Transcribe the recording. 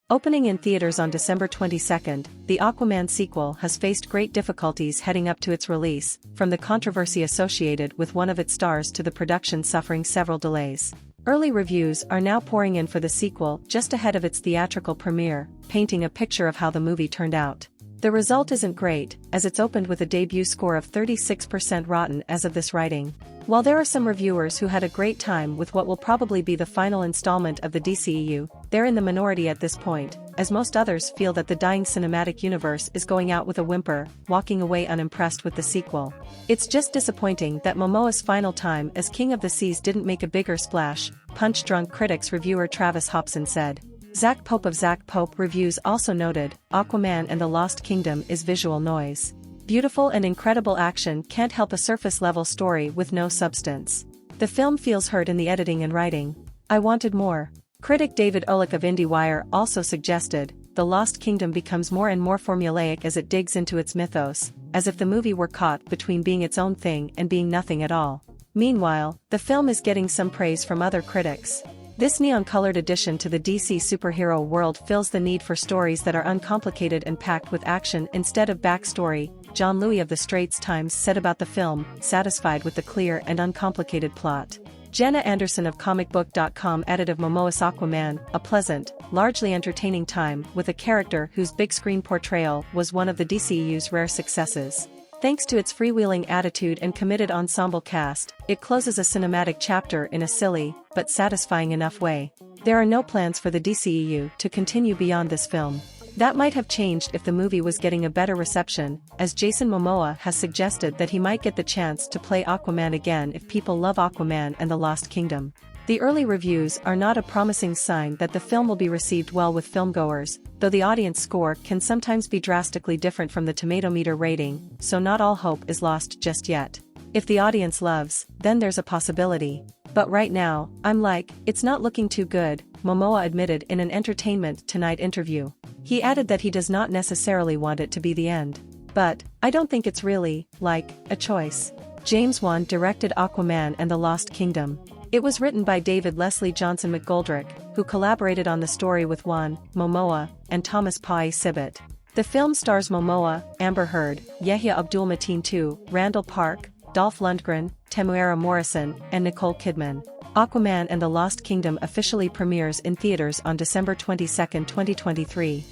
Opening in theaters on December 22, the Aquaman sequel has faced great difficulties heading up to its release, from the controversy associated with one of its stars to the production suffering several delays. Early reviews are now pouring in for the sequel just ahead of its theatrical premiere, painting a picture of how the movie turned out. The result isn't great, as it's opened with a debut score of 36% rotten as of this writing. While there are some reviewers who had a great time with what will probably be the final installment of the DCEU, they're in the minority at this point, as most others feel that the dying cinematic universe is going out with a whimper, walking away unimpressed with the sequel. It's just disappointing that Momoa's final time as King of the Seas didn't make a bigger splash, punch-drunk Critics reviewer Travis Hopson said. Zach Pope of Zach Pope Reviews also noted, Aquaman and the Lost Kingdom is visual noise. Beautiful and incredible action can't help a surface-level story with no substance. The film feels hurt in the editing and writing. I wanted more. Critic David Ehrlich of IndieWire also suggested, The Lost Kingdom becomes more and more formulaic as it digs into its mythos, as if the movie were caught between being its own thing and being nothing at all. Meanwhile, the film is getting some praise from other critics. This neon-colored addition to the DC superhero world fills the need for stories that are uncomplicated and packed with action instead of backstory, John Louis of the Straits Times said about the film, satisfied with the clear and uncomplicated plot. Jenna Anderson of comicbook.com added of Momoa's Aquaman, a pleasant, largely entertaining time with a character whose big-screen portrayal was one of the DCEU's rare successes. Thanks to its freewheeling attitude and committed ensemble cast, it closes a cinematic chapter in a silly, but satisfying enough way. There are no plans for the DCEU to continue beyond this film. That might have changed if the movie was getting a better reception, as Jason Momoa has suggested that he might get the chance to play Aquaman again if people love Aquaman and the Lost Kingdom. The early reviews are not a promising sign that the film will be received well with filmgoers, though the audience score can sometimes be drastically different from the Tomatometer rating, so not all hope is lost just yet. If the audience loves, then there's a possibility. But right now, I'm like, it's not looking too good, Momoa admitted in an Entertainment Tonight interview. He added that he does not necessarily want it to be the end. But, I don't think it's really, like, a choice. James Wan directed Aquaman and the Lost Kingdom. It was written by David Leslie Johnson McGoldrick, who collaborated on the story with Wan, Momoa, and Thomas Pai Sibbett. The film stars Momoa, Amber Heard, Yahya Abdul-Mateen II, Randall Park, Dolph Lundgren, Temuera Morrison, and Nicole Kidman. Aquaman and the Lost Kingdom officially premieres in theaters on December 22, 2023.